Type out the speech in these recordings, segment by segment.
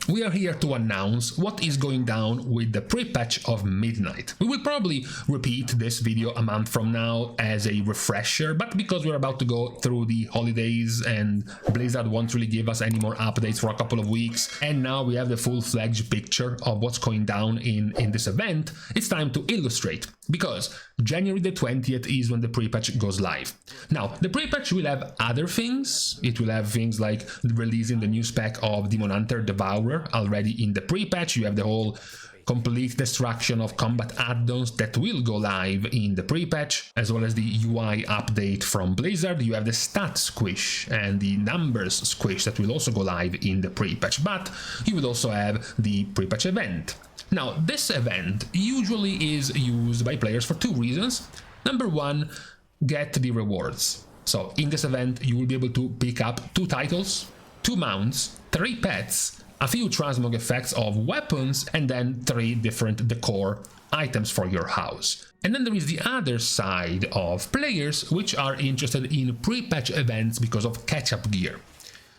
we are here to announce what is going down with the pre-patch of Midnight. We will probably repeat this video a month from now as a refresher, but because we're about to go through the holidays and Blizzard won't really give us any more updates for a couple of weeks, and now we have the full-fledged picture of what's going down in this event, it's time to illustrate, because January the 20th is when the pre-patch goes live. Now, the pre-patch will have other things. It will have things like releasing the new spec of Demon Hunter Devourer already in the pre-patch. You have the whole complete destruction of combat add-ons that will go live in the pre-patch, as well as the UI update from Blizzard. You have the stat squish and the numbers squish that will also go live in the pre-patch, but you will also have the pre-patch event. Now, this event usually is used by players for two reasons. Number one, get the rewards. So in this event, you will be able to pick up 2 titles, 2 mounts, 3 pets, a few transmog effects of weapons, and then 3 different decor items for your house. And then there is the other side of players which are interested in pre-patch events because of catch-up gear.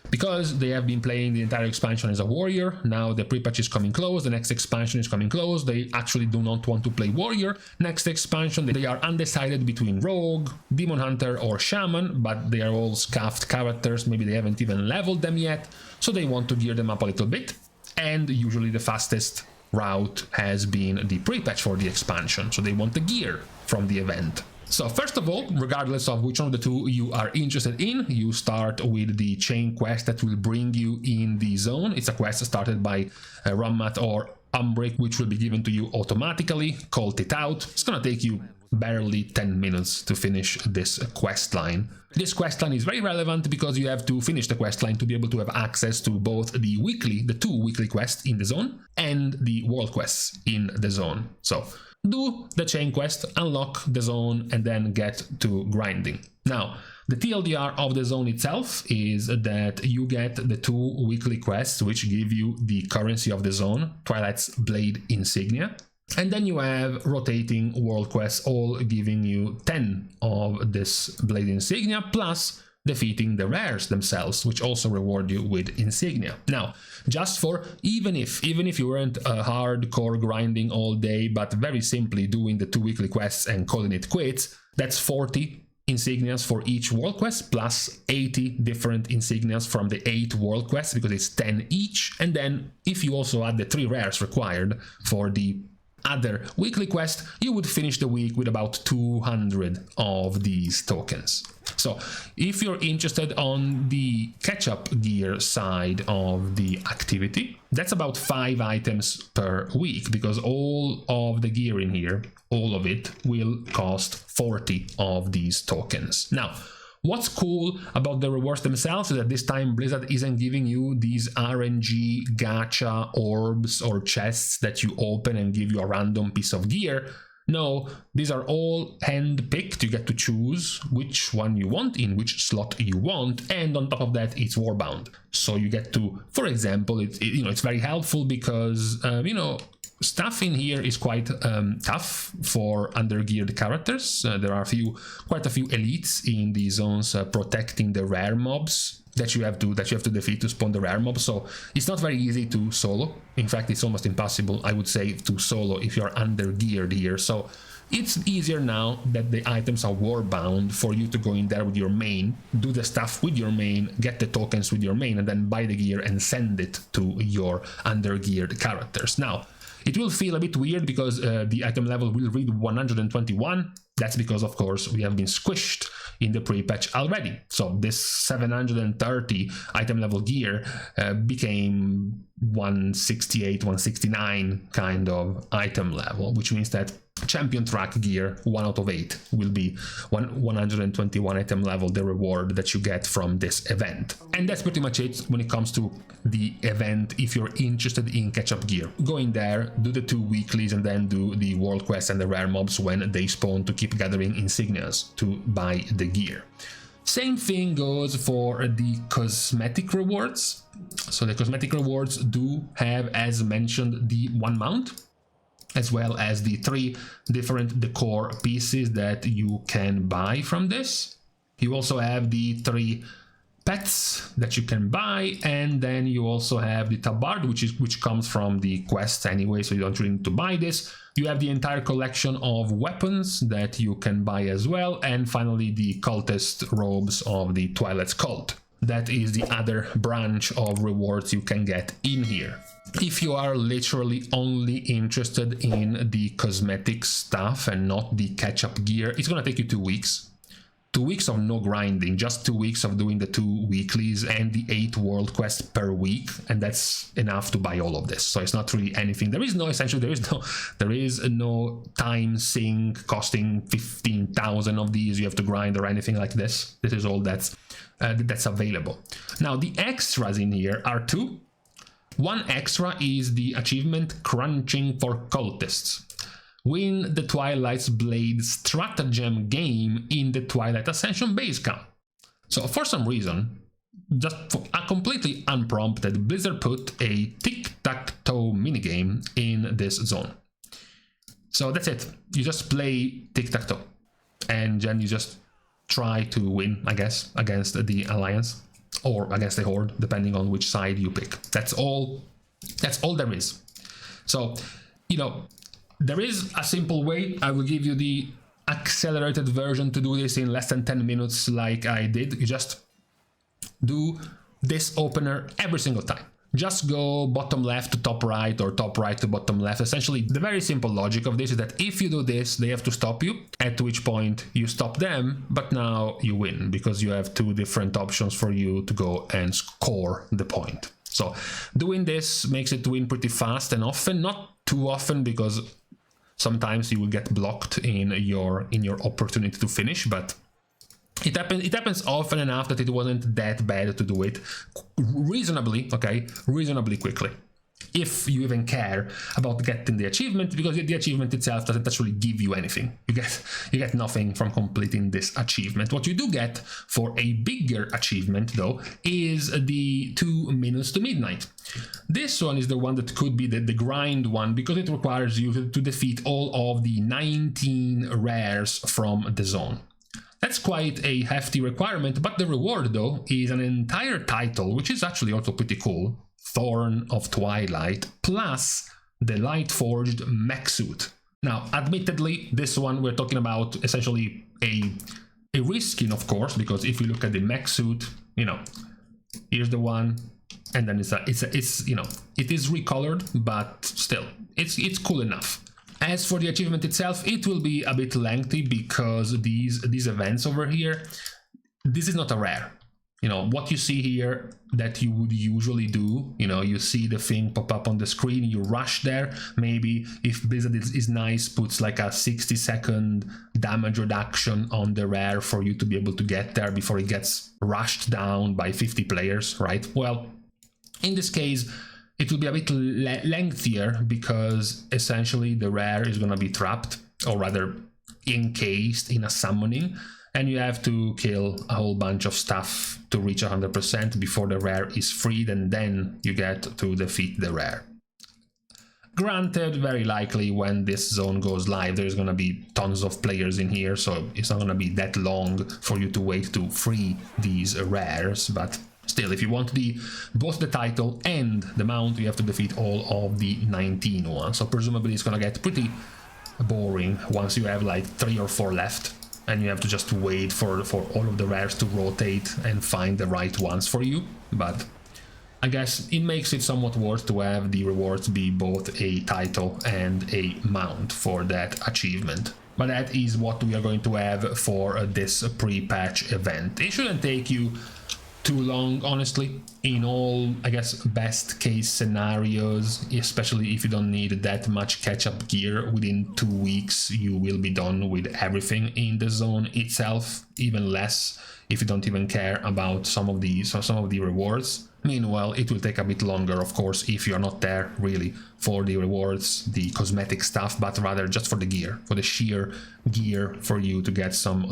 Because they have been playing the entire expansion as a warrior, now the pre-patch is coming close, the next expansion is coming close, they actually do not want to play warrior. Next expansion, they are undecided between rogue, demon hunter or shaman, but they are all scuffed characters, maybe they haven't even leveled them yet, so they want to gear them up a little bit. And usually the fastest route has been the pre-patch for the expansion, so they want the gear from the event. So first of all, regardless of which one of the two you are interested in, you start with the chain quest that will bring you in the zone. It's a quest started by Rammat or Umbric, which will be given to you automatically, called it out. It's gonna take you barely 10 minutes to finish this quest line. This quest line is very relevant because you have to finish the quest line to be able to have access to both the 2 weekly quests in the zone and the world quests in the zone. So do the chain quest, unlock the zone, and then get to grinding. Now, the TLDR of the zone itself is that you get the 2 weekly quests which give you the currency of the zone, Twilight's Blade Insignia, and then you have rotating world quests all giving you 10 of this Blade Insignia, plus defeating the rares themselves, which also reward you with insignia. Now, just for even if you weren't hardcore grinding all day, but very simply doing the 2 weekly quests and calling it quits, that's 40 insignias for each world quest, plus 80 different insignias from the 8 world quests, because it's 10 each. And then if you also add the 3 rares required for the other weekly quest, you would finish the week with about 200 of these tokens. So if you're interested on the catch-up gear side of the activity, that's about 5 items per week, because all of the gear in here, all of it, will cost 40 of these tokens. Now, what's cool about the rewards themselves is that this time Blizzard isn't giving you these RNG gacha orbs or chests that you open and give you a random piece of gear. No, these are all hand-picked. You get to choose which one you want in which slot you want, and on top of that, it's warbound. So you get to, for example, it's very helpful because stuff in here is quite tough for undergeared characters. There are quite a few elites in the zones protecting the rare mobs that you have to defeat to spawn the rare mobs. So it's not very easy to solo. In fact, it's almost impossible, I would say, to solo if you're undergeared here. So it's easier now that the items are warbound for you to go in there with your main, do the stuff with your main, get the tokens with your main, and then buy the gear and send it to your undergeared characters. Now, it will feel a bit weird because the item level will read 121. That's because, of course, we have been squished in the pre-patch already. So this 730 item level gear became 168, 169 kind of item level, which means that champion track gear 1 out of 8 will be 121 item level, the reward that you get from this event. And that's pretty much it when it comes to the event. If you're interested in catch-up gear, go in there, do the 2 weeklies, and then do the world quests and the rare mobs when they spawn to keep gathering insignias to buy the gear. Same thing goes for the cosmetic rewards. So the cosmetic rewards do have, as mentioned, the 1 mount, as well as the 3 different decor pieces that you can buy from this. You also have the 3 pets that you can buy, and then you also have the tabard, which comes from the quest anyway, so you don't really need to buy this. You have the entire collection of weapons that you can buy as well, and finally the cultist robes of the Twilight's cult. That is the other branch of rewards you can get in here. If you are literally only interested in the cosmetic stuff and not the catch-up gear, it's gonna take you 2 weeks. 2 weeks of no grinding, just 2 weeks of doing the 2 weeklies and the 8 world quests per week, and that's enough to buy all of this. So it's not really anything. There is no time sink costing 15,000 of these you have to grind or anything like this. This is all that's available. Now the extras in here are 2. One extra is the achievement Crunching for Cultists. Win the Twilight's Blade stratagem game in the Twilight Ascension base camp. So for some reason, just for a completely unprompted, Blizzard put a Tic Tac Toe minigame in this zone. So that's it. You just play Tic Tac Toe, and then you just try to win, I guess, against the Alliance or against the Horde, depending on which side you pick. That's all there is. So, you know, there is a simple way. I will give you the accelerated version to do this in less than 10 minutes like I did. You just do this opener every single time. Just go bottom left to top right or top right to bottom left. Essentially, the very simple logic of this is that if you do this, they have to stop you, at which point you stop them, but now you win because you have 2 different options for you to go and score the point. So doing this makes it win pretty fast and often, not too often because sometimes you will get blocked in your opportunity to finish, but it happens often enough that it wasn't that bad to do it reasonably quickly. If you even care about getting the achievement, because the achievement itself doesn't actually give you anything. You get nothing from completing this achievement. What you do get for a bigger achievement, though, is the 2 minutes to midnight. This one is the one that could be the grind one, because it requires you to defeat all of the 19 rares from the zone. That's quite a hefty requirement, but the reward, though, is an entire title, which is actually also pretty cool. Thorn of Twilight, plus the Light-Forged mech suit. Now, admittedly, this one we're talking about essentially a reskin, of course, because if you look at the mech suit, you know, here's the one, and then it's you know, it is recolored, but still, it's cool enough. As for the achievement itself, it will be a bit lengthy because these events over here, this is not a rare. You know, what you see here that you would usually do, you know, you see the thing pop up on the screen, you rush there. Maybe if Blizzard is nice, puts like a 60-second damage reduction on the rare for you to be able to get there before it gets rushed down by 50 players, right? Well, in this case, it will be a bit lengthier because essentially the rare is going to be trapped, or rather encased in a summoning. And you have to kill a whole bunch of stuff to reach 100% before the rare is freed, and then you get to defeat the rare. Granted, very likely when this zone goes live, there's gonna be tons of players in here, so it's not gonna be that long for you to wait to free these rares, but still, if you want both the title and the mount, you have to defeat all of the 19 ones. So presumably it's gonna get pretty boring once you have like 3 or 4 left. And you have to just wait for all of the rares to rotate and find the right ones for you. But I guess it makes it somewhat worth to have the rewards be both a title and a mount for that achievement. But that is what we are going to have for this pre-patch event. It shouldn't take you too long, honestly. In all, I guess, best case scenarios, especially if you don't need that much catch-up gear, within 2 weeks you will be done with everything in the zone itself, even less if you don't even care about some of the rewards. Meanwhile, it will take a bit longer, of course, if you're not there really for the rewards, the cosmetic stuff, but rather just for the gear, for the sheer gear, for you to get some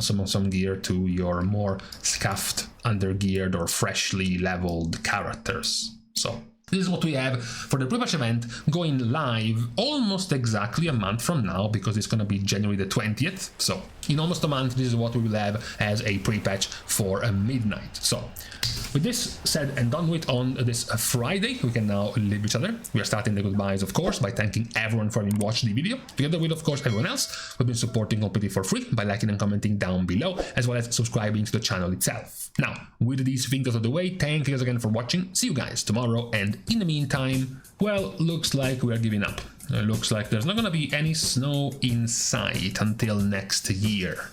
gear to your more scuffed, under-geared or freshly leveled characters. So this is what we have for the pre-patch event, going live almost exactly a month from now, because it's going to be January the 20th. So in almost a month, this is what we will have as a pre-patch for a Midnight. So With this said and done with on this Friday, we can now leave each other. We are starting the goodbyes, of course, by thanking everyone for having watched the video, together with, of course, everyone else who's been supporting completely for free by liking and commenting down below, as well as subscribing to the channel itself. Now, with these things out of the way, thank you guys again for watching. See you guys tomorrow, and in the meantime, well, looks like we are giving up. Looks like there's not gonna be any snow in sight until next year.